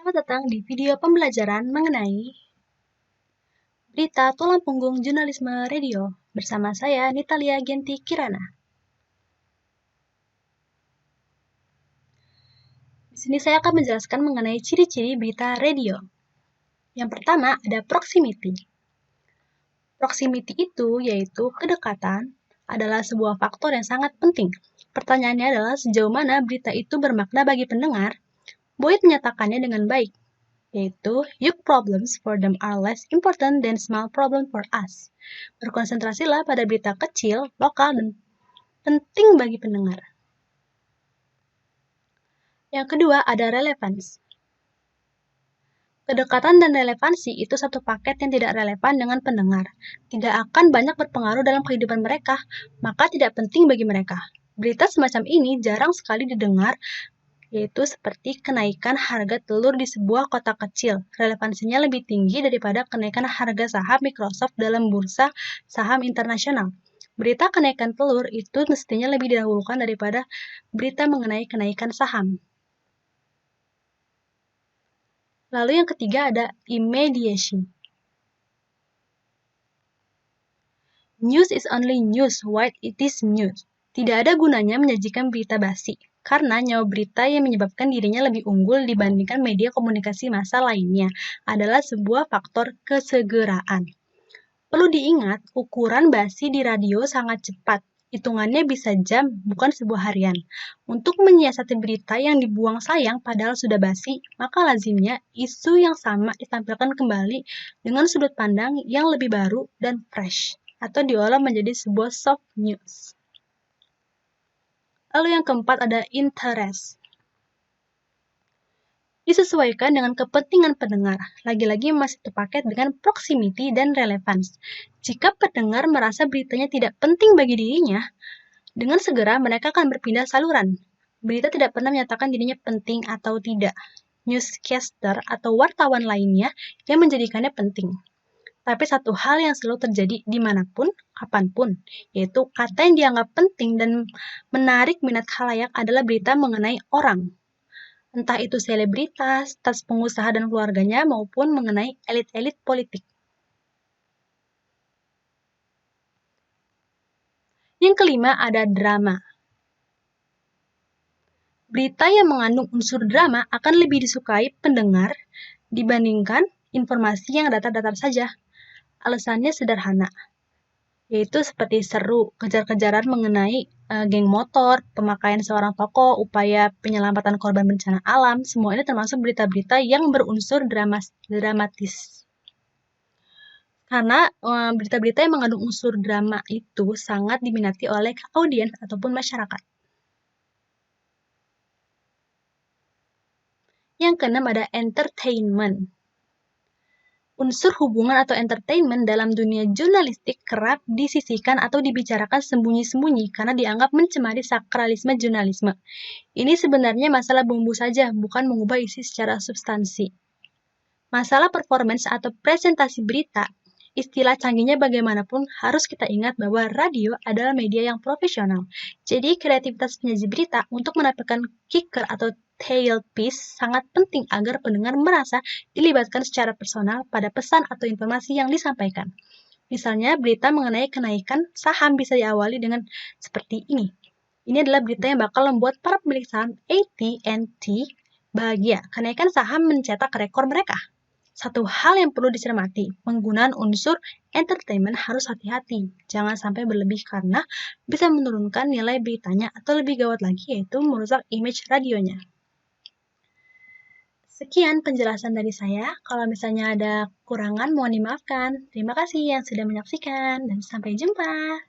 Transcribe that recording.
Selamat datang di video pembelajaran mengenai berita tulang punggung jurnalisme radio bersama saya Nitalia Genti Kirana. Di sini saya akan menjelaskan mengenai ciri-ciri berita radio. Yang pertama ada proximity. Proximity itu yaitu kedekatan adalah sebuah faktor yang sangat penting. Pertanyaannya adalah sejauh mana berita itu bermakna bagi pendengar. Boyd menyatakannya dengan baik, yaitu huge problems for them are less important than small problem for us. Berkonsentrasilah pada berita kecil, lokal, dan penting bagi pendengar. Yang kedua ada relevance. Kedekatan dan relevansi itu satu paket yang tidak relevan dengan pendengar. Tidak akan banyak berpengaruh dalam kehidupan mereka, maka tidak penting bagi mereka. Berita semacam ini jarang sekali didengar, yaitu seperti kenaikan harga telur di sebuah kota kecil. Relevansinya lebih tinggi daripada kenaikan harga saham Microsoft dalam bursa saham internasional. Berita kenaikan telur itu mestinya lebih didahulukan daripada berita mengenai kenaikan saham. Lalu yang ketiga ada immediacy. News is only news while it is news. Tidak ada gunanya menyajikan berita basi, karena nyawa berita yang menyebabkan dirinya lebih unggul dibandingkan media komunikasi massa lainnya adalah sebuah faktor kesegeraan. Perlu diingat, ukuran basi di radio sangat cepat. Hitungannya bisa jam, bukan sebuah harian. Untuk menyiasati berita yang dibuang sayang padahal sudah basi, maka lazimnya isu yang sama ditampilkan kembali dengan sudut pandang yang lebih baru dan fresh, atau diolah menjadi sebuah soft news. Lalu yang keempat ada interest. Disesuaikan dengan kepentingan pendengar. Lagi-lagi masih terpaket dengan proximity dan relevance. Jika pendengar merasa beritanya tidak penting bagi dirinya, dengan segera mereka akan berpindah saluran. Berita tidak pernah menyatakan dirinya penting atau tidak. Newscaster atau wartawan lainnya yang menjadikannya penting. Tapi satu hal yang selalu terjadi dimanapun, kapanpun, yaitu kata yang dianggap penting dan menarik minat khalayak adalah berita mengenai orang. Entah itu selebritas, tas pengusaha dan keluarganya, maupun mengenai elit-elit politik. Yang kelima ada drama. Berita yang mengandung unsur drama akan lebih disukai pendengar dibandingkan informasi yang datar-datar saja. Alasannya sederhana, yaitu seperti seru, kejar-kejaran mengenai geng motor, pemakaian seorang tokoh, upaya penyelamatan korban bencana alam, semua ini termasuk berita-berita yang berunsur dramatis. Karena berita-berita yang mengandung unsur drama itu sangat diminati oleh audiens ataupun masyarakat. Yang keenam ada entertainment. Unsur hubungan atau entertainment dalam dunia jurnalistik kerap disisihkan atau dibicarakan sembunyi-sembunyi karena dianggap mencemari sakralisme jurnalisme. Ini sebenarnya masalah bumbu saja, bukan mengubah isi secara substansi. Masalah performance atau presentasi berita, istilah canggihnya bagaimanapun harus kita ingat bahwa radio adalah media yang profesional. Jadi kreativitas penyaji berita untuk menampilkan kicker atau tailpiece sangat penting agar pendengar merasa dilibatkan secara personal pada pesan atau informasi yang disampaikan. Misalnya, berita mengenai kenaikan saham bisa diawali dengan seperti ini. Ini adalah berita yang bakal membuat para pemilik saham AT&T bahagia. Kenaikan saham mencetak rekor mereka. Satu hal yang perlu dicermati, penggunaan unsur entertainment harus hati-hati. Jangan sampai berlebih karena bisa menurunkan nilai beritanya atau lebih gawat lagi yaitu merusak image radionya. Sekian penjelasan dari saya. Kalau misalnya ada kekurangan, mohon dimaafkan. Terima kasih yang sudah menyaksikan dan sampai jumpa.